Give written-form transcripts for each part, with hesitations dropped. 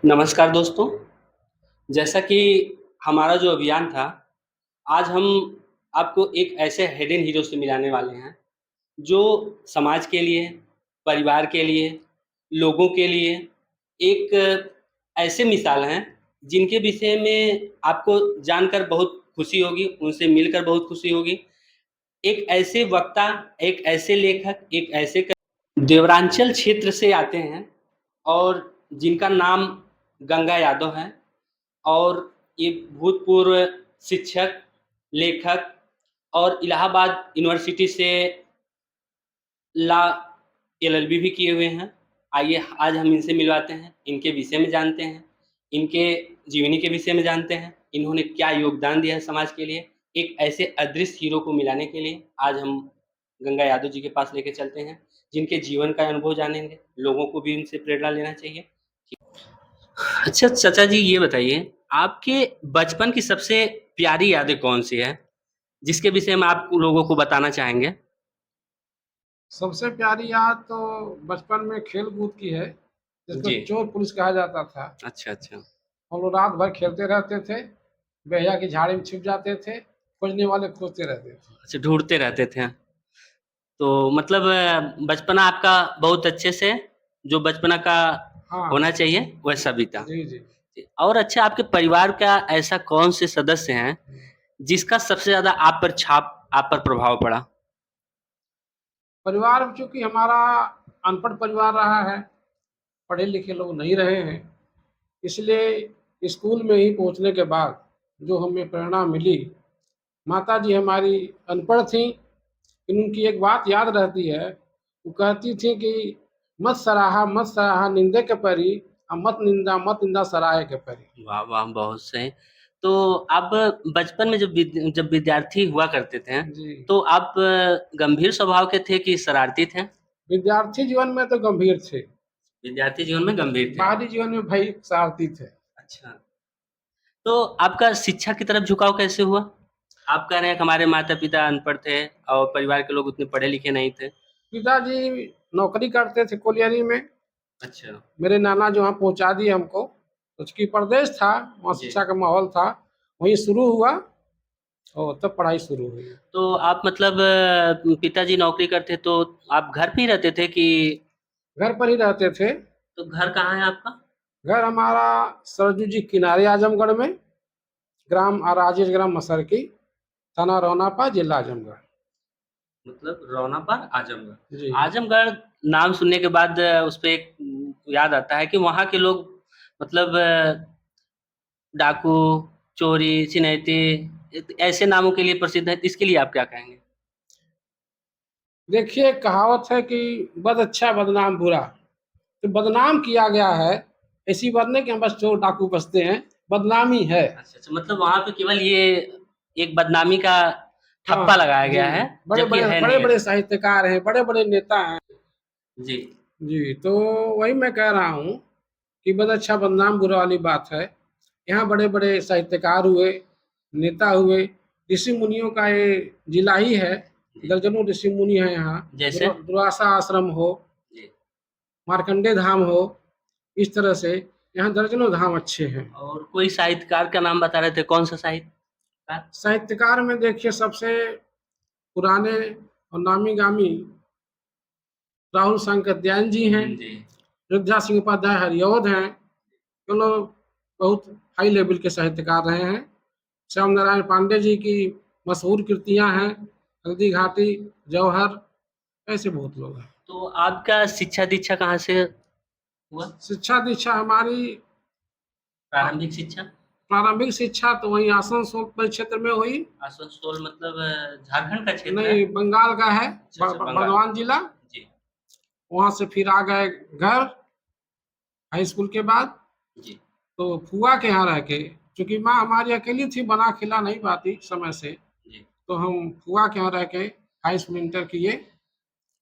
नमस्कार दोस्तों, जैसा कि हमारा जो अभियान था, आज हम आपको एक ऐसे हिडन हीरो से मिलाने वाले हैं, जो समाज के लिए, परिवार के लिए, लोगों के लिए एक ऐसे मिसाल हैं, जिनके विषय में आपको जानकर बहुत खुशी होगी, उनसे मिलकर बहुत खुशी होगी। एक ऐसे वक्ता, एक ऐसे लेखक, एक ऐसे क देवरांचल क्षेत्र से आते हैं और जिनका नाम गंगा यादव है और ये भूतपूर्व शिक्षक, लेखक और इलाहाबाद यूनिवर्सिटी से लॉ एलएलबी भी किए हुए हैं। आइए आज हम इनसे मिलवाते हैं, इनके विषय में जानते हैं, इनके जीवनी के विषय में जानते हैं, इन्होंने क्या योगदान दिया है समाज के लिए। एक ऐसे अदृश्य हीरो को मिलाने के लिए आज हम गंगा यादव जी के पास लेके चलते हैं, जिनके जीवन का अनुभव जानेंगे, लोगों को भी इनसे प्रेरणा लेना चाहिए। अच्छा चाचा जी ये बताइए, आपके बचपन की सबसे प्यारी यादें कौन-सी है? जिसके विषय में आप लोगों को बताना चाहेंगे? सबसे प्यारी याद तो बचपन में खेल-कूद की है, जिसको जी। चोर पुलिस कहा जाता था। अच्छा, अच्छा। हम लोग रात भर खेलते रहते थे, बेहिया की झाड़ी में छिप जाते थे, खोजने वाले खोजते रहते थे। अच्छा ढूँढते रहते थे। तो मतलब बचपना आपका बहुत अच्छे से जो बचपना का हाँ, होना चाहिए वैसा बीता। जी, जी। और अच्छा आपके परिवार का ऐसा कौन से सदस्य हैं, जिसका सबसे ज़्यादा आप पर प्रभाव पड़ा? परिवार में चूँकि हमारा अनपढ़ परिवार रहा है, पढ़े-लिखे लोग नहीं रहे हैं, इसलिए स्कूल में ही पहुँचने के बाद जो हमें प्रेरणा मिली, माताजी हमारी अनपढ़ थीं, लेकिन उनकी एक बात याद रहती है, वो कहती थी कि मत सराहा निंदे के परी मत निंदा सराय के परी। वाह, वाह! बहुत सही। तो आप बचपन में जब विद्यार्थी हुआ करते थे, जी, तो आप गंभीर स्वभाव के थे कि शरारती थे? विद्यार्थी जीवन में तो गंभीर थे, विद्यार्थी जीवन में गंभीर थे। बाहरी जीवन में भई शरारती थे। अच्छा। तो आपका शिक्षा की तरफ झुकाव कैसे हुआ? आप कह रहे हैं कि हमारे माता-पिता अनपढ़ थे और परिवार के लोग उतने पढ़े-लिखे नहीं थे। पिताजी नौकरी करते थे कोलियरी में, अच्छा। मेरे नाना जो वहाँ पहुँचा दिए हमको, तो चूँकि परदेश था, वहाँ जी। शिक्षा का माहौल था, वहीं शुरू हुआ और तब पढ़ाई शुरू हुई। तो आप मतलब पिताजी नौकरी करते तो आप घर पे ही रहते थे कि घर पर ही रहते थे, तो घर कहाँ है आपका? घर हमारा सरजू जी किनारे आजमगढ़ में, ग्राम राजेश ग्राम मसरकी, थाना रौनापा, जिला आजमगढ़। मतलब रौनापार आजमगढ़। जी। आजमगढ़ नाम सुनने के बाद उसपे एक याद आता है कि वहाँ के लोग मतलब डाकू, चोरी, छिनैती ऐसे नामों के लिए प्रसिद्ध है। इसके लिए आप क्या कहेंगे? देखिए कहावत है कि बद अच्छा बदनाम बुरा, तो बदनाम किया गया है, ऐसी बात नहीं कि हम बस चोर डाकू बसते हैं, बदनामी है। अच्छा, अच्छा मतलब वहाँ पे केवल ये एक बदनामी का ठप्पा हाँ, लगाया गया जी, है, जबकि बड़े-बड़े है नहीं बड़े-बड़े ऐसा। साहित्यकार हैं, बड़े-बड़े नेता हैं। जी। जी, तो वही मैं कह रहा हूँ कि बद अच्छा बदनाम बुरा वाली बात है। यहाँ बड़े-बड़े साहित्यकार हुए, नेता हुए, ऋषि-मुनियों का ये जिला ही है, जी। दर्जनों ऋषि-मुनि हैं यहाँ, जैसे? दुर्वासा आश्रम हो, जी। मार्कंडेय धाम हो, इस तरह से यहाँ दर्जनों धाम अच्छे हैं। और कोई साहित्यकार का नाम बता रहे थे, कौन-सा साहित्यकार? साहित्यकार में देखिए सबसे पुराने और नामी-गामी राहुल सांकृत्यायन जी हैं, जी। अयोध्या सिंह उपाध्याय हरिऔध हैं, ये लोग बहुत हाई लेवल के साहित्यकार रहे हैं। श्याम नारायण पांडे जी की मशहूर कृतियाँ हैं, हल्दी घाटी, जौहर, ऐसे बहुत लोग हैं। तो आपका शिक्षा-दीक्षा कहाँ से हुआ? शिक्षा दीक्षा हमारी प्रारंभिक शिक्षा? प्रारंभिक शिक्षा तो वहीं आसनसोल परिक्षेत्र में हुई। आसनसोल मतलब झारखंड का क्षेत्र है? नहीं, बंगाल का है, अच्छा, अच्छा बंगाल। बर्धमान जिला। जी, वहाँ से फिर आ गए घर, हाई स्कूल के बाद। जी, तो फूआ के यहाँ रह के, चूँकि माँ हमारी अकेली थी, बना खिला नहीं पाती समय से, जी। तो हम फूआ के यहाँ रह के हाई स्कूल इंटर किए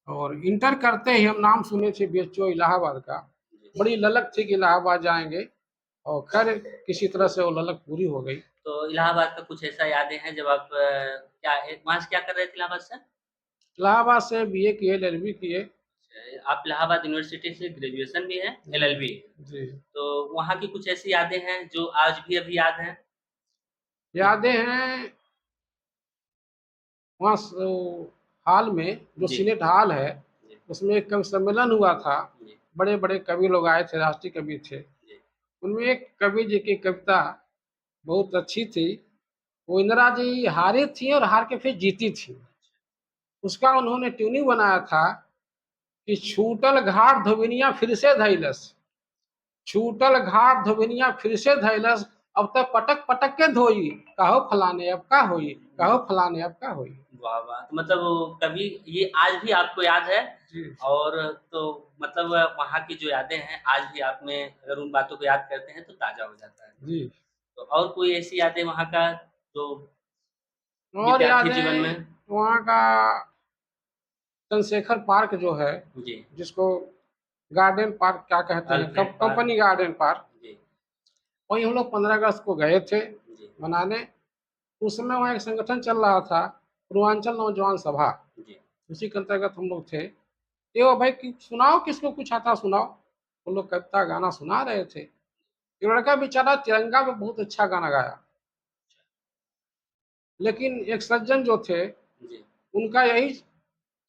और इंटर करते ही हम नाम सुने थे बीएचयू इलाहाबाद का। बड़ी ललक थी कि इलाहाबाद जाएँगे और खैर किसी तरह से वो ललक पूरी हो गई। तो इलाहाबाद का कुछ ऐसा यादें हैं जब आप क्या वहाँ से क्या कर रहे थे इलाहाबाद से? इलाहाबाद से बीए किए, एलएलबी किए। आप इलाहाबाद यूनिवर्सिटी से ग्रेजुएशन भी है, जी एलएलबी है। जी। तो वहाँ की कुछ ऐसी यादें हैं जो आज भी अभी याद हैं? कि यादें हैं वहाँ हाल में जो जी, सीनेट हॉल है, जी, उसमें एक कवि सम्मेलन हुआ था। जी, बड़े बड़े कवि लोग आए थे, राष्ट्रीय कवि थे। जी। उनमें एक कवि जी की कविता बहुत अच्छी थी। वो इंदिरा जी हारी थी और हार के फिर जीती थी। उसका उन्होंने ट्यूनिंग बनाया था कि छूटल घाट धोबिनिया फिर से धैलस, छूटल घाट धोबिनिया फिर से धैलस, अब तक पटक पटक के धोई, कहो फलाने अब का होई, कहो फलाने अब का होई। वाह, वाह! तो मतलब वो कभी ये आज भी आपको याद है जी और तो मतलब वहाँ की जो यादें हैं, आज भी आप में अगर उन बातों को याद करते हैं तो ताज़ा हो जाता है। जी। तो और कोई ऐसी यादें वहाँ का जो और विद्यार्थी जीवन यादें में वहाँ का चंद्रशेखर पार्क जो है, जी, जिसको गार्डन पार्क क्या कहते हैं, Alfred park company garden park, जी, वहीं हम लोग 15 अगस्त को गए थे जी, मनाने। उस समय वहाँ एक संगठन चल रहा था, पूर्वांचल नौजवान सभा। जी। उसी के अंतर्गत हम लोग थे। ये वो भाई सुनाओ, किसको कुछ आता सुनाओ। वो लोग कविता गाना सुना रहे थे। ये लड़का बेचारा तिरंगा में बहुत अच्छा गाना गाया, लेकिन एक सज्जन जो थे, जी, उनका यही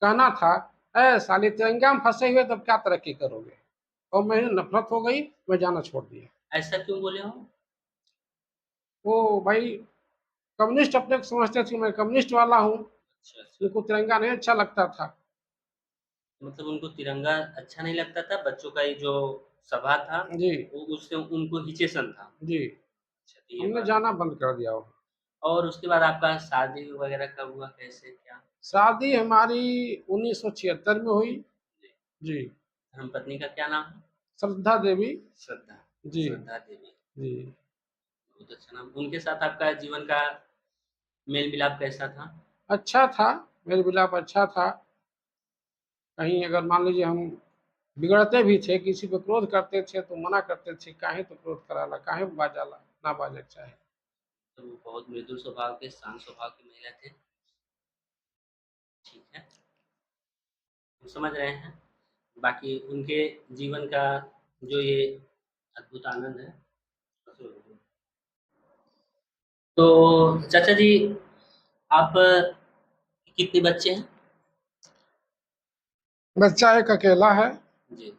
कहना था, अरे साले तिरंगा में फंसे हुए तब क्या तरक्की करोगे। और मैं नफरत हो गई, मैं जाना छोड़ दिया। ऐसा क्यों बोले हो? वो भाई कम्युनिस्ट अपने को समझते थे, मैं कम्युनिस्ट वाला हूँ, अच्छा, अच्छा। उनको तिरंगा नहीं अच्छा लगता था। मतलब उनको तिरंगा अच्छा नहीं लगता था, बच्चों का ये जो सभा था, जी वो उससे उनको हिचेशन था। जी। अच्छा, तो ये हमने बात जाना बंद कर दिया वो। और उसके बाद आपका शादी वगैरह कब हुआ, कैसे क्या? शादी हमारी 1976 में हुई। जी, जी। धर्मपत्नी का क्या नाम है? श्रद्धा देवी। श्रद्धा, जी श्रद्धा देवी, जी। बहुत अच्छा नाम। उनके साथ आपका जीवन का मेल-मिलाप कैसा था? अच्छा था, मेल मिलाप अच्छा था। कहीं अगर मान लीजिए हम बिगड़ते भी थे, किसी पे क्रोध करते थे तो मना करते थे, काहे तो क्रोध कराला, काहे बाजाला, ना बाजक चाहे। तो वो बहुत मृदुल स्वभाव के, शांत स्वभाव की महिला थे। ठीक है, हम समझ रहे हैं। बाकी उनके जीवन का जो ये अद्भुत आनंद है। तो चाचा जी, आप कितने बच्चे हैं? बच्चा एक अकेला है। जी,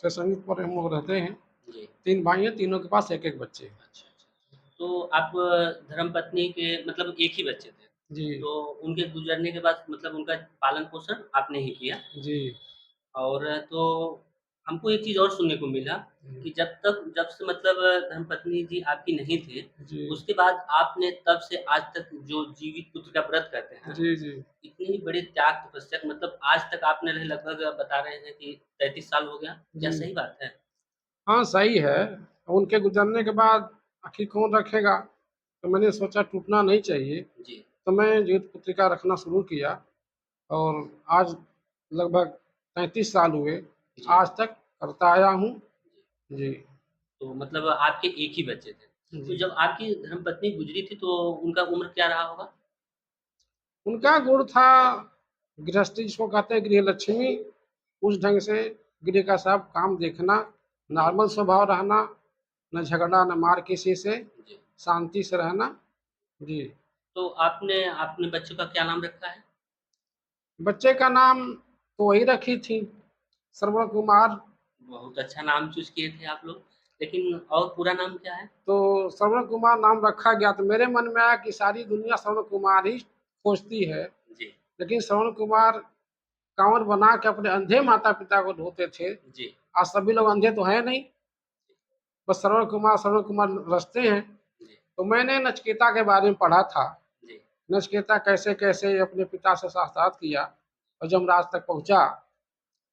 संयुक्त पर हम लोग रहते हैं। जी। 3 भाई हैं, तीनों के पास एक एक बच्चे हैं। अच्छा, अच्छा। तो आप धर्मपत्नी के मतलब एक ही बच्चे थे, जी तो उनके गुज़रने के बाद मतलब उनका पालन-पोषण आपने ही किया जी और तो हमको एक चीज़ और सुनने को मिला कि जब से मतलब धर्मपत्नी जी आपकी नहीं थे, जी उसके बाद आपने तब से आज तक जो जीवित पुत्र का व्रत करते हैं, जी जी। इतनी बड़ी त्याग तपस्या मतलब आज तक आपने रहे लगभग बता रहे हैं कि 33 साल हो गया, क्या जी सही बात है? हाँ, सही है। उनके गुजरने के बाद आखिर कौन रखेगा, तो मैंने सोचा टूटना नहीं चाहिए। जी, तो मैं जीवित पुत्रिका रखना शुरू किया और आज लगभग 33 साल हुए, जी, आज तक करता आया हूँ। जी। जी तो मतलब आपके एक ही बच्चे थे। तो जी। जब आपकी धर्मपत्नी गुज़री थी तो उनका उम्र क्या रहा होगा? उनका गुण था गृहस्थी, जिसको कहते हैं गृह लक्ष्मी। उस ढंग से गृह का सब काम देखना, जी, नॉर्मल स्वभाव रहना, न झगड़ा न मार किसी से, जी। शांति से रहना। जी। तो आपने अपने बच्चों का क्या नाम रखा है? बच्चे का नाम तो वही रखी थी, श्रवण कुमार। बहुत अच्छा नाम चूज़ किए थे आप लोग। लेकिन और पूरा नाम क्या है? तो श्रवण कुमार नाम रखा गया, तो मेरे मन में आया कि सारी दुनिया श्रवण कुमार ही खोजती है। जी, लेकिन श्रवण कुमार कांवर बना के अपने अंधे माता पिता को ढोते थे। जी, आज सभी लोग अंधे तो है नहीं, बस श्रवण कुमार रचते हैं। जी, तो मैंने नचिकेता के बारे में पढ़ा था। जी। नचिकेता कैसे कैसे अपने पिता से साक्षात किया और जमराज तक पहुंचा,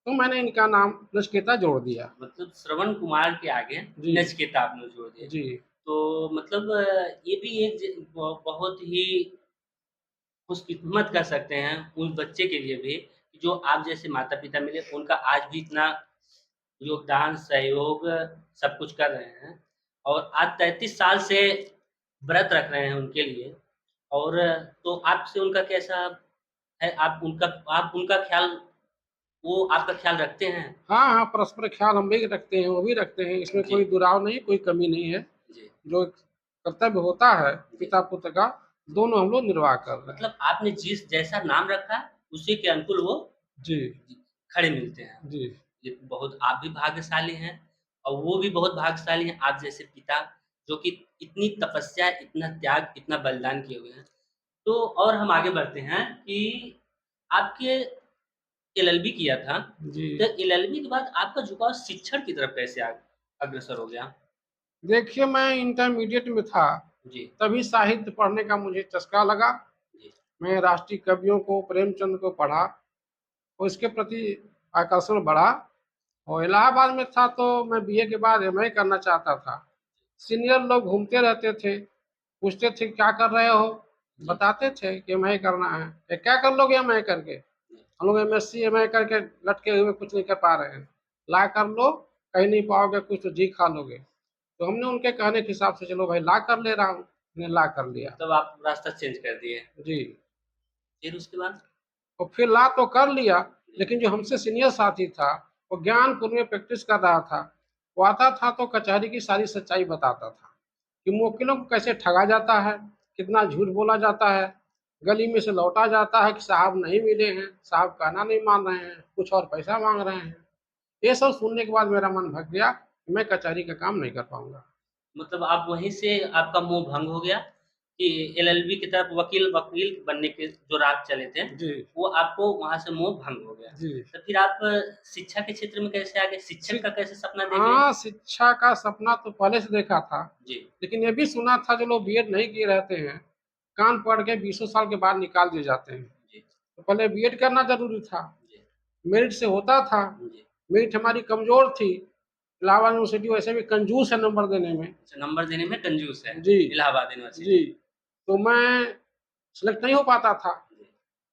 तो मैंने इनका नाम नचिकेता जोड़ दिया। मतलब श्रवण कुमार के आगे जी नचिकेता आपने जोड़ दिया। जी तो मतलब ये भी एक बहुत ही खुशकिस्मत कह सकते हैं उस बच्चे के लिए भी, कि जो आप जैसे माता-पिता मिले, उनका आज भी इतना योगदान, सहयोग सब कुछ कर रहे हैं और आज 33 साल से व्रत रख रहे हैं उनके लिए और तो आपसे उनका कैसा है? आप उनका ख़्याल वो आपका ख्याल रखते हैं? हाँ, हाँ, परस्पर ख्याल हम भी रखते हैं, वो भी रखते हैं, इसमें जी, कोई दुराव नहीं, कोई कमी नहीं है। जी, जो कर्तव्य होता है जी। पिता-पुत्र का, जी। दोनों हम लोग निर्वाह कर रहे हैं। मतलब आपने जिस जैसा नाम रखा है, उसी के अनुकूल वो जी, जी, खड़े मिलते हैं। जी, ये बहुत आप भी भाग्यशाली हैं और वो भी बहुत भाग्यशाली हैं, आप जैसे पिता जो कि इतनी तपस्या, इतना त्याग, इतना बलिदान किए हुए हैं। तो और हम आगे बढ़ते हैं कि आपके एलएलबी किया था, जी। तो एलएलबी के बाद आपका झुकाव शिक्षण की तरफ कैसे अग्रसर हो गया? देखिए, मैं इंटरमीडिएट में था, जी, तभी साहित्य पढ़ने का मुझे चस्का लगा। जी, मैं राष्ट्रीय कवियों को, प्रेमचंद को पढ़ा और इसके प्रति आकर्षण बढ़ा और इलाहाबाद में था तो मैं बीए के बाद एमए करना चाहता था। सीनियर लोग घूमते रहते थे, पूछते थे क्या कर रहे हो? जी, बताते थे कि एमए करना है। क्या कर लोगे एमए करके? जी, हम लोग एमएससी एमए करके लटके हुए कुछ नहीं कर पा रहे हैं। ला कर लो, कहीं नहीं पाओगे कुछ तो जी खा लोगे। तो हमने उनके कहने के हिसाब से चलो भाई ला कर ले रहा हूँ, मैंने ला कर लिया। मतलब आप रास्ता चेंज कर दिए। जी। फिर उसके बाद? और फिर ला तो कर लिया, जी, लेकिन जो हमसे सीनियर साथी था, वो ज्ञानपुर में प्रैक्टिस कर रहा था। वो आता था तो कचहरी की सारी सच्चाई बताता था कि मुवक्किलों को कैसे ठगा जाता है, कितना झूठ बोला जाता है, गली में से लौटा जाता है कि साहब नहीं मिले हैं, साहब कहना नहीं मान रहे हैं, कुछ और पैसा मांग रहे हैं। ये सब सुनने के बाद मेरा मन भग गया कि मैं कचहरी का काम नहीं कर पाऊंगा। मतलब आप वहीं से आपका मोह भंग हो गया कि एलएलबी की तरफ वकील वकील बनने के जो राह चले थे, जी, वो आपको वहाँ से मोह भंग हो गया। जी। तो फिर आप शिक्षा के क्षेत्र में कैसे आ गए? शिक्षक शिक का कैसे सपना देख लिए? हाँ, शिक्षा का सपना तो पहले से देखा था, जी, लेकिन ये भी सुना था जो लोग बीएड नहीं किए रहते हैं, कान पढ़ के बीसों साल के बाद निकाल दिए जाते हैं। जी, तो पहले बीएड करना ज़रूरी था, जी, मेरिट से होता था, जी। मेरिट हमारी कमज़ोर थी। इलाहाबाद यूनिवर्सिटी वैसे भी कंजूस है नंबर देने में। अच्छा नंबर देने में कंजूस है, जी, इलाहाबाद जी। यूनिवर्सिटी। तो मैं सेलेक्ट नहीं हो पाता था। जी,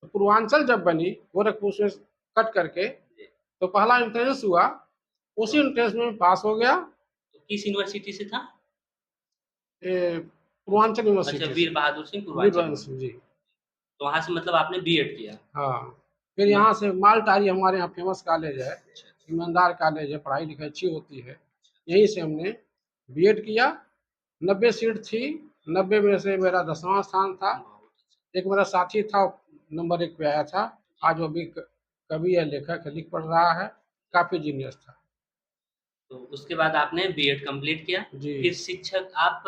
तो पूर्वांचल जब बनी, गोरखपुर से कट करके, जी। तो पहला एंट्रेंस हुआ, तो उसी एंट्रेंस में पास हो गया। तो किस यूनिवर्सिटी से था? पूर्वांचल अच्छा यूनिवर्सिटी वीर से। बहादुर सिंह पूर्वांचल वीरभद्र सिंह जी। यूनिवर्सिटी। तो वहाँ से मतलब आपने बीएड किया। हाँ, फिर मत यहाँ से मालटारी हमारे यहाँ फेमस कॉलेज है, अच्छा, अच्छा, ईमानदार कॉलेज है, पढ़ाई लिखाई अच्छी होती है। यहीं से हमने बीएड किया। 90 सीट थी, 90 में से मेरा 10वां स्थान था। बहुत अच्छा। एक मेरा साथी था, नंबर 1 पे आया था। जी, आज वो भी कवि है, लेखक है, लिख पढ़ रहा है, काफी जीनियस था। तो उसके बाद आपने बीएड कंप्लीट किया। जी, फिर शिक्षक आप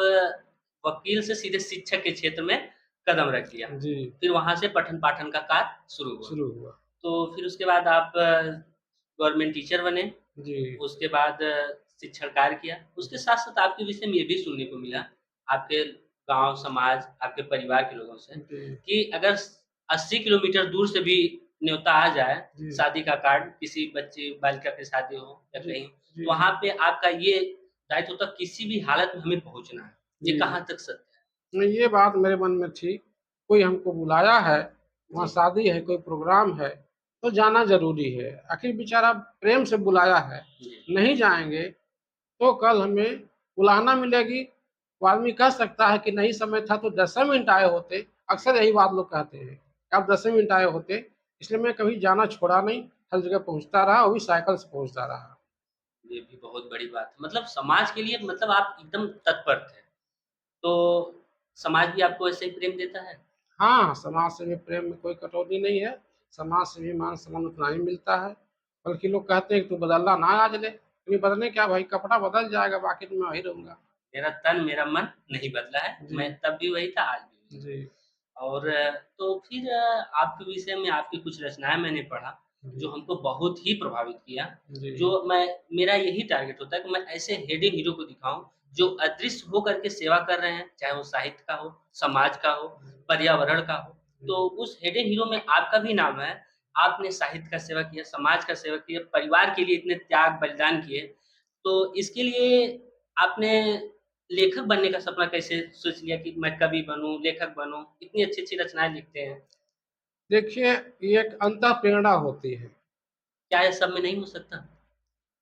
वकील से सीधे शिक्षक के क्षेत्र में कदम रख दिया। जी, फिर वहाँ से पठन-पाठन का कार्य शुरू हुआ। शुरू हुआ। तो फिर उसके बाद आप गवर्नमेंट टीचर बने, जी, उसके बाद शिक्षण कार्य किया। उसके साथ-साथ आपके विषय में ये भी सुनने को मिला, आपके गाँव, समाज, आपके परिवार के लोगों से जी, कि अगर 80 किलोमीटर दूर से भी न्योता आ जाए, जी, शादी का कार्ड, किसी बच्चे बालिका की शादी हो या जी, कहीं, जी, तो जी, वहाँ पे आपका ये दायित्व होता है किसी भी हालत में हमें पहुँचना है। ये जी। कहाँ तक सत्य है? नहीं, ये बात मेरे मन में थी, कोई हमको बुलाया है, वहाँ जी, शादी है, कोई प्रोग्राम है, तो जाना ज़रूरी है। आखिर बेचारा प्रेम से बुलाया है, जी, नहीं जाएँगे तो कल हमें उलाहना मिलेगी। वो आदमी कह सकता है कि नहीं समय था तो 10वें मिनट आए होते, जी। अक्सर यही बात लोग कहते हैं कि आप 10वें मिनट आए होते, इसलिए मैं कभी जाना छोड़ा नहीं, हर जगह पहुँचता रहा, वो भी साइकिल से पहुँचता रहा। ये भी बहुत बड़ी बात है। मतलब समाज के लिए मतलब आप एकदम तत्पर थे। तो समाज भी आपको ऐसे ही प्रेम देता है? हाँ, समाज से भी प्रेम में कोई कटौती नहीं है, समाज से भी मान-सम्मान उतना ही मिलता है, बल्कि लोग कहते हैं कि तू बदलना ना आज ले, नहीं बदलने क्या भाई कपड़ा बदल जाएगा, बाकी तो मैं वही रहूँगा। मेरा तन, मेरा मन नहीं बदला है। जी, मैं तब भी वही था, आज भी वही जी, हूँ। और तो फिर आपके विषय में आपकी कुछ रचनाएँ मैंने पढ़ा, जो जी, हमको बहुत ही प्रभावित किया। जी, जो मैं मेरा यही टारगेट होता है कि मैं ऐसे हिडन हीरो को दिखाऊँ, जो अदृश्य होकर के सेवा कर रहे हैं, चाहे वो साहित्य का हो, समाज का हो, पर्यावरण का हो। तो जी। उस हिडन हीरो में आपका भी नाम है। आपने साहित्य का सेवा किया, समाज का सेवा किया, परिवार के लिए इतने त्याग, बलिदान किए। तो इसके लिए आपने लेखक बनने का सपना कैसे सोच लिया कि मैं कवि बनूँ, लेखक बनूँ? इतनी अच्छी-अच्छी रचनाएँ लिखते हैं। देखिए, ये एक अंतःप्रेरणा होती है, क्या ये सब में नहीं हो सकता?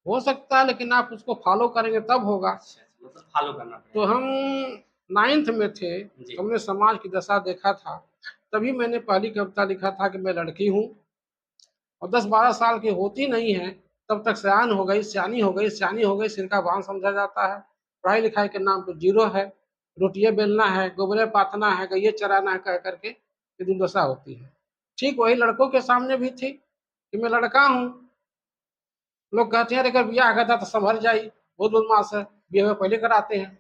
हो सकता है लेकिन आप उसको फ़ॉलो करेंगे तब होगा। अच्छा, अच्छा मतलब फ़ॉलो करना तो पड़ेगा। हम 9th में थे, जी, तो हमने समाज की दशा देखा था, तभी मैंने पहली कविता लिखा था कि मैं लड़की हूँ, और 10-12 साल की होती नहीं है तब तक सयान हो गई, सियानी हो गई, सियानी हो गई, सिर का बांध समझा जाता है। पढ़ाई लिखाई के नाम पे जीरो है, रोटियां बेलना है, गोबरे पाथना है, गइये चराना है कह करके ये दुर्दशा होती है। ठीक वही लड़कों के सामने भी थी कि मैं लड़का हूँ, लोग कहते हैं अगर ब्याह करता तो संभल जाई, बहुत बदमाश है, ब्याह पहले कराते हैं।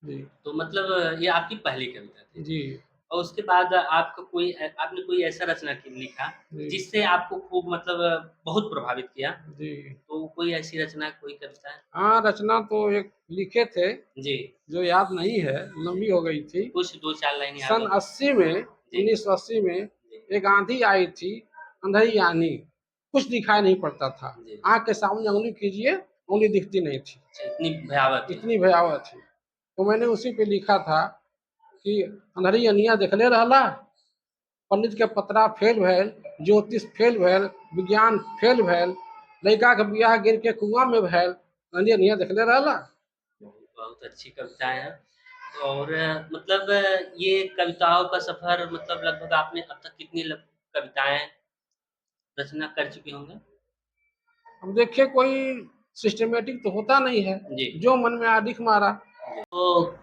जी तो मतलब ये आपकी पहली कविता थी। जी और उसके बाद आपने कोई ऐसा रचना लिखा जी जिससे आपको खूब मतलब बहुत प्रभावित किया? जी। तो कोई ऐसी रचना, कोई कविता है? हाँ, रचना तो एक लिखे थे, जी, जो याद नहीं है, लंबी हो गई थी। कुछ 2-4 लाइन याद सन हो तो? 80 में, जी, 1980 में जी, एक आंधी आई थी, अंधेरी आनी, कुछ दिखाई नहीं पड़ता था। जी। आँख के सामने उंगली कीजिए, उंगली दिखती नहीं थी, अच्छा, इतनी भयावह थी। इतनी भयावह थी। तो मैंने उसी पे लिखा था कि अंधेरी अनिया देखले रहला, पंडित के पतरा फेल भैल, ज्योतिष फेल भैल, विज्ञान फेल भैल, लड़का के बियाह गिर के कुआं में भैल, अंधेरी अनिया देखले रहला। बहुत बहुत अच्छी कविताएँ हैं। और मतलब ये कविताओं का सफ़र मतलब लगभग आपने अब तक कितनी कविताएँ रचना कर चुके होंगे? अब देखिए कोई सिस्टमेटिक तो होता नहीं है, जी, जो मन में आया लिख मारा। जी। तो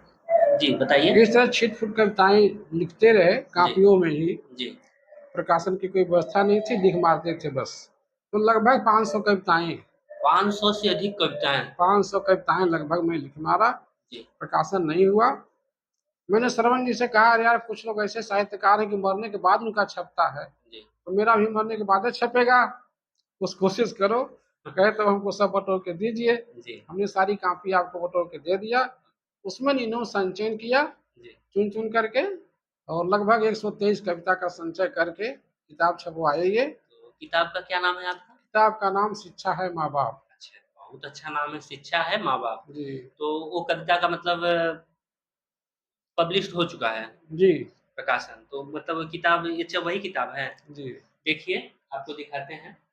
जी, बताइए? इस तरह छिट-फुट कविताएँ लिखते रहे जी, कापियों में ही, जी। प्रकाशन की कोई व्यवस्था नहीं थी, लिख मारते थे बस। तो लगभग 500 कविताएँ, 500 से अधिक कविताएँ। 500 कविताएँ लगभग मैं लिख मारा, जी, प्रकाशन नहीं हुआ। मैंने श्रवण जी से कहा, "अरे यार कुछ लोग ऐसे साहित्यकार हैं कि मरने के बाद उनका छपता है, जी। तो मेरा भी मरने के बाद ही छपेगा, कुछ कोशिश करो।" कहे तो हमको सब बटोर के दीजिए। जी, हमने सारी कॉपी आपको बटोर के दे दिया। उसमें इन्होंने संचयन किया, जी। चुन-चुन करके, और लगभग 123 कविता का संचय करके किताब छपवाई ये। तो किताब का क्या नाम है आपका? किताब का नाम शिक्षा है माँ-बाप। अच्छा, बहुत अच्छा नाम है, शिक्षा है माँ-बाप। जी, तो वो कविता का मतलब पब्लिश्ड हो चुका है, जी, प्रकाशन। तो मतलब वो किताब अच्छा वही किताब है? जी, देखिए, आपको दिखाते हैं।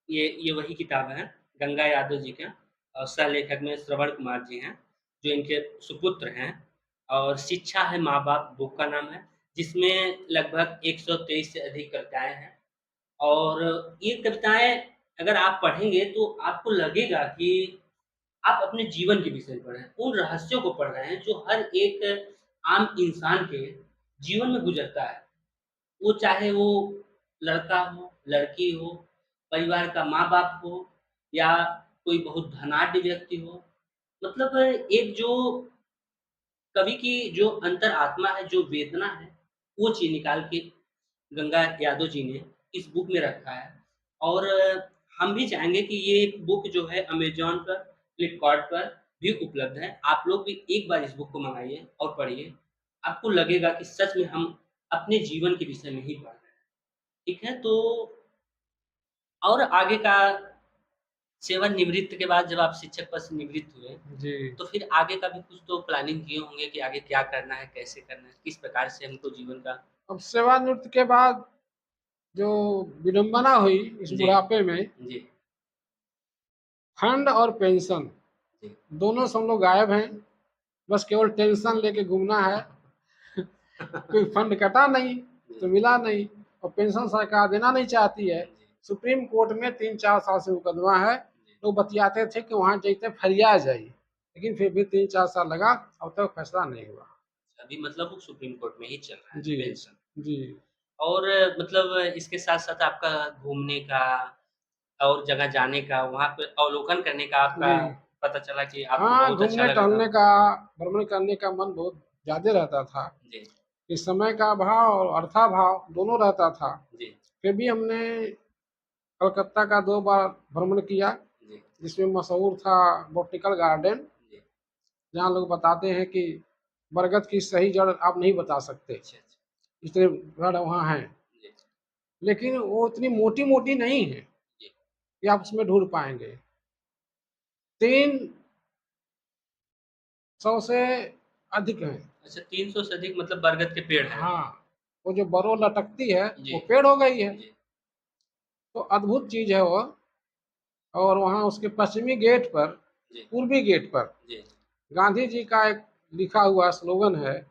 ये वही किताब है, गंगा यादव जी का और सह-लेखक में श्रवण कुमार जी हैं, जो इनके सुपुत्र हैं। और शिक्षा है माँ-बाप बुक का नाम है, जिसमें लगभग 123 से अधिक कविताएँ हैं। और ये कविताएँ अगर आप पढ़ेंगे तो आपको लगेगा कि आप अपने जीवन के विषय पढ़ रहे हैं, उन रहस्यों को पढ़ रहे हैं जो हर एक आम इंसान के जीवन में गुज़रता है। वो चाहे वो लड़का हो, लड़की हो, परिवार का माँ-बाप हो या कोई बहुत धनाढ्य व्यक्ति हो। मतलब एक जो कवि की जो अंतरात्मा है, जो वेदना है, वो चीज़ निकाल के गंगा यादव जी ने इस बुक में रखा है। और हम भी चाहेंगे कि ये बुक जो है अमेज़न पर, फ्लिपकार्ट पर भी उपलब्ध है। आप लोग भी एक बार इस बुक को मँगाइए और पढ़िए। आपको लगेगा कि सच में हम अपने जीवन के विषय में ही पढ़ रहे हैं। ठीक है? तो और आगे का सेवानिवृत्त के बाद जब आप शिक्षक पद से निवृत्त हुए, जी। तो फिर आगे का भी कुछ तो प्लानिंग किए होंगे कि आगे क्या करना है, कैसे करना है, किस प्रकार से हमको जीवन का अब सेवानिवृत्त के बाद जो विडंबना हुई इस जी, बुढ़ापे में, जी, फंड और पेंशन जी। दोनों से हम लोग गायब हैं। बस केवल टेंशन लेके घूमना है। कोई फंड कटा नहीं, तो जी, मिला नहीं, और पेंशन सरकार देना नहीं चाहती है। जी, सुप्रीम कोर्ट में 3-4 साल से मुकदमा है। जी। लोग बतियाते थे कि वहाँ जैते फरिया जाई, लेकिन फिर भी 3-4 साल लगा, अब तक फैसला नहीं हुआ। अभी मतलब वो सुप्रीम कोर्ट में ही चल रहा है जी, पेंशन। जी। और मतलब इसके साथ-साथ आपका घूमने का और जगह जाने का, वहाँ पे अवलोकन करने का आपका जी। पता चला कि आपको हाँ, बहुत अच्छा लगा था। घूमने-टहलने का, भ्रमण करने का मन बहुत ज़्यादा रहता था। जी, कि समय का अभाव और अर्थाभाव दोनों रहता था। जी, फिर भी हमने कलकत्ता का 2 बार भ्रमण किया, जी, जिसमें मशहूर था बॉटेनिकल गार्डन, जी। जहाँ लोग बताते हैं कि बरगद की सही जड़ आप नहीं बता सकते, अच्छा, अच्छा। इतने पेड़ वहाँ हैं। जी, लेकिन वो इतनी मोटी-मोटी नहीं है जी। कि आप उसमें ढूँढ पाएँगे। 300 से अधिक हैं। अच्छा 300 से अधिक मतलब बरगद के पेड़ हैं। हाँ, वो जो बरौ लटकती है, जी, वो पेड़ हो गई है। जी, तो अद्भुत चीज़ है वो। और वहाँ उसके पश्चिमी गेट पर, जी, पूर्वी गेट पर जी, गांधी जी का एक लिखा हुआ स्लोगन है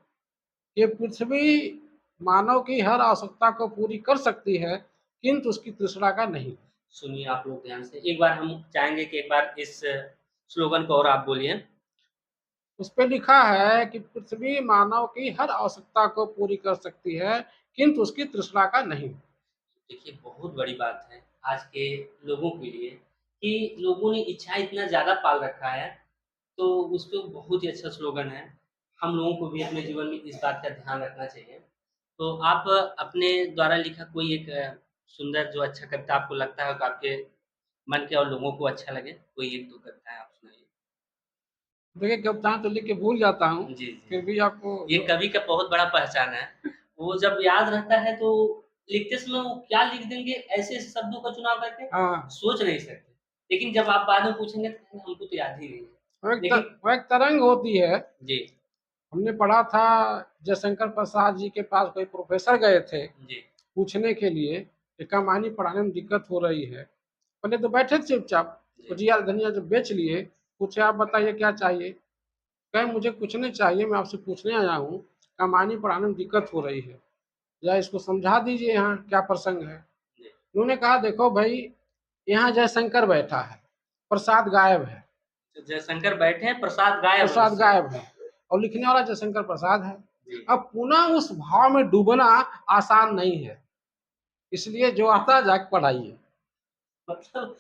कि पृथ्वी मानव की हर आवश्यकता को पूरी कर सकती है, किंतु उसकी तृष्णा का नहीं। सुनिए आप लोग ध्यान से, एक बार हम चाहेंगे कि एक बार इस स्लोगन को और आप बोलिए। उस पे लिखा है कि पृथ्वी मानव की हर आवश्यकता को पूरी कर सकती है, किंतु उसकी तृष्णा का नहीं। देखिए बहुत बड़ी बात है आज के लोगों के लिए कि लोगों ने इच्छा इतना ज़्यादा पाल रखा है, तो उस पे बहुत ही अच्छा स्लोगन है। हम लोगों को भी अपने जीवन में इस बात का ध्यान रखना चाहिए। तो आप अपने द्वारा लिखा कोई एक सुंदर जो अच्छा कविता आपको लगता है कि आपके मन के और लोगों को अच्छा लगे, कोई 1-2 कविताएँ आप सुनाइए? देखिए कविताएं तो लिख के भूल जाता हूँ, जी, जी। फिर भी आपको ये जो कवि का बहुत बड़ा पहचान है। वो जब याद रहता है तो लिखते समय वो क्या लिख देंगे ऐसे-ऐसे शब्दों का चुनाव करके हाँ, सोच नहीं सकते। लेकिन जब आप बाद में पूछेंगे तो कहेंगे हमको तो याद ही नहीं है। लेकिन वो एक तरंग होती है। जी, हमने पढ़ा था जयशंकर प्रसाद जी के पास कोई प्रोफेसर गए थे जी, पूछने के लिए कि कमानी पढ़ाने में दिक्कत हो रही है। पहले तो बैठे थे चुपचाप, जी। तो जी धनिया जब बेच लिए, पूछे आप बताइए क्या चाहिए? कहे मुझे कुछ नहीं चाहिए, मैं आपसे पूछने आया हूँ, कमानी पढ़ाने में दिक्कत हो रही है, या इसको समझा दीजिए यहाँ क्या प्रसंग है। जी। उन्होंने कहा देखो भाई, यहाँ जयशंकर बैठा है, प्रसाद गायब है। तो जयशंकर बैठे हैं, प्रसाद गायब है प्रसाद उस समय। गायब है और लिखने वाला जयशंकर प्रसाद है। जी। अब पुनः उस भाव में डूबना आसान नहीं है, इसलिए जो आता है जाके पढ़ाइए। मतलब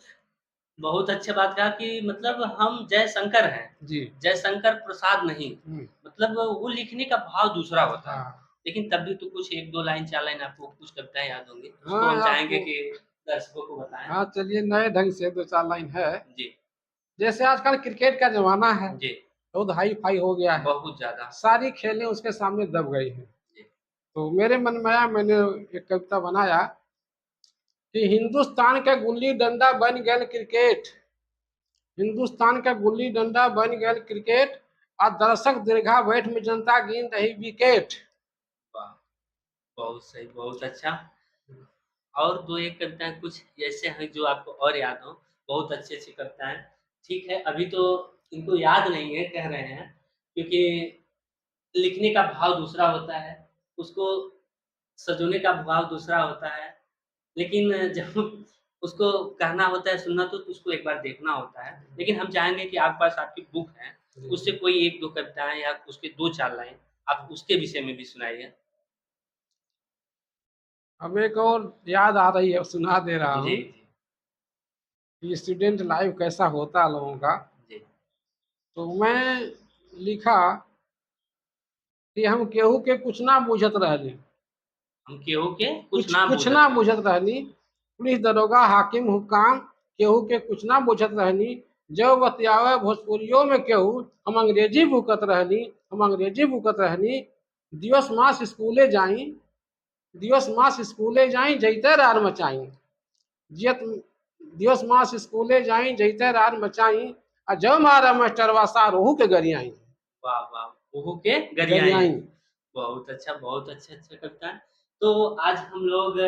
बहुत अच्छा बात कहा कि मतलब हम जयशंकर हैं, जी। जयशंकर प्रसाद नहीं। हम्म, मतलब वो लिखने का भाव दूसरा होता है। हाँ लेकिन तब भी तो कुछ 1-2 लाइन 4 लाइन आपको कुछ कविताएँ याद होंगी, उसको हाँ हम चाहेंगे आपको, कि दर्शकों को बताएँ। हाँ चलिए नए ढंग से दो चार लाइन है। जी, जैसे आजकल क्रिकेट का जमाना है, जी, बहुत हाई फाई हो गया है, बहुत ज़्यादा। सारी खेलें उसके सामने दब गई हैं। जी, तो मेरे मन में आया, मैंने एक कविता बनाया कि हिंदुस्तान का गुल्ली डंडा बन गया क्रिकेट, हिंदुस्तान का गुल्ली डंडा बन गया क्रिकेट, और दर्शक दीर्घा बैठ में जनता गिन रही विकेट। वाह! बहुत सही, बहुत अच्छा। और 2-1 कविताएँ कुछ ऐसे हैं जो आपको और याद हों, बहुत अच्छी-अच्छी कविताएँ। ठीक है, अभी तो इनको याद नहीं है, कह रहे हैं, क्योंकि लिखने का भाव दूसरा होता है, उसको सजोने का भाव दूसरा होता है। लेकिन जब उसको कहना होता है, सुनना तो उसको एक बार देखना होता है। लेकिन हम चाहेंगे कि आपके पास आपकी बुक है, उससे कोई 1-2 कविताएँ या उसके 2-4 लाइन आप उसके विषय में भी सुनाइए। अब एक और याद आ रही है, सुना दे रहा जी, हूँ जी, कि स्टूडेंट लाइफ कैसा होता है लोगों का। जी। तो मैं लिखा कि हम केहू के कुछ ना बूझत रहली, हम केहू के कुछ कुछ ना कुछ बूझत ना रहे। बूझत रहली, पुलिस दरोगा हाकिम हुक्काम केहू के कुछ ना बूझत रहनी, जो बतियावे भोजपुरियों में केहू हम अंग्रेजी भूकत रहनी, हम अंग्रेजी भूकत रहनी। दिवस मास स्कूले जाई, दिवस मास स्कूले जाई जैते रार मचाई, जियत दिवस मास स्कूले जाई जैते रार मचाई, आ जब मारा मास्टरवा सा रोहू के गरियाई, वाह, वाह! ओहो के गरियाई। गरियाई। बहुत अच्छा कविता है। तो आज हम लोग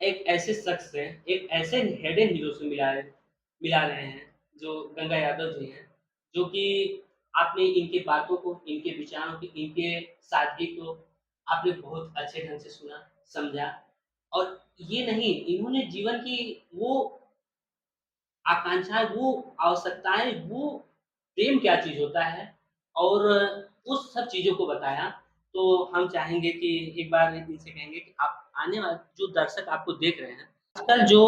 एक ऐसे शख्स से, एक ऐसे हिडन हीरो से मिला रहे हैं, जो गंगा यादव जी हैं, जो कि आपने इनकी बातों को, इनके विचारों को, इनके सादगी को आपने बहुत अच्छे ढंग से सुना, समझा और ये नहीं, इन्होंने जीवन की वो आकांक्षाएँ, वो आवश्यकताएँ, वो प्रेम क्या चीज़ होता है और उस सब चीज़ों को बताया। तो हम चाहेंगे कि एक बार इनसे कहेंगे कि आप आने वाले जो दर्शक आपको देख रहे हैं, आजकल जो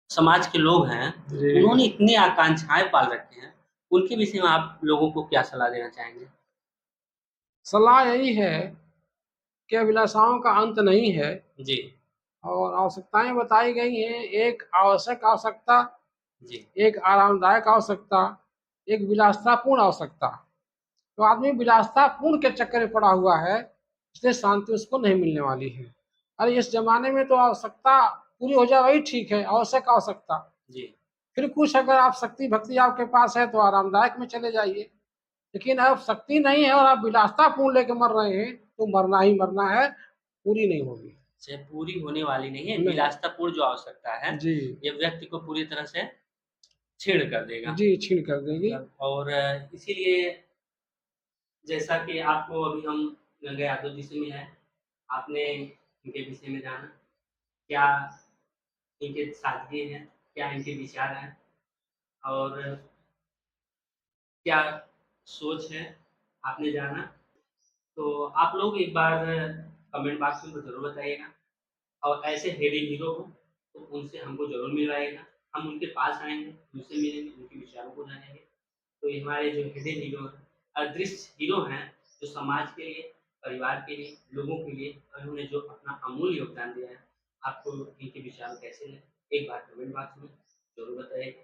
समाज के लोग हैं, जी। उन्होंने इतनी आकांक्षाएँ पाल रखे हैं, उनके विषय में आप लोगों को क्या सलाह देना चाहेंगे? सलाह यही है कि अभिलाषाओं का अंत नहीं है, जी, और आवश्यकताएं बताई गई हैं। एक आवश्यक आवश्यकता, जी, एक आरामदायक आवश्यकता, एक विलासतापूर्ण आवश्यकता। तो आदमी विलासतापूर्ण के चक्कर में पड़ा हुआ है, इसलिए शांति उसको नहीं मिलने वाली है। अरे इस जमाने में तो आवश्यकता पूरी हो जाए वही ठीक है, आवश्यक आवश्यकता। जी। फिर कुछ अगर आप शक्ति भक्ति आपके पास है तो आरामदायक में चले जाइए, लेकिन अब शक्ति नहीं है और आप विलासतापूर्ण लेके मर रहे हैं तो मरना ही मरना है, पूरी नहीं होगी। चाहे पूरी होने वाली नहीं है, नहीं। विलासितापूर्ण जो आवश्यकता है, जी। ये व्यक्ति को पूरी तरह से क्षीण कर देगा। जी छीन कर देगी। मतलब और इसीलिए जैसा कि आपको अभी हम गंगा यादव जी से मिले हैं, आपने इनके विषय में जाना? क्या इनके सादगी हैं? क्या इनके विचार हैं? और क्या सोच है? आपने जाना? तो आप लोग एक बार कमेंट बॉक्स में ज़रूर बताइएगा और ऐसे हेडी हीरो हो तो उनसे हमको ज़रूर मिलवाइएगा। हम उनके पास आएँगे, उनसे मिलेंगे, उनके विचारों को जानेंगे। तो ये हमारे जो हिडन हीरो हैं, अदृश्य हीरो हैं, जो समाज के लिए, परिवार के लिए, लोगों के लिए उन्होंने जो अपना अमूल्य योगदान दिया है, आपको इनके विचार कैसे लगे? एक बार कमेंट बॉक्स में ज़रूर बताइएगा।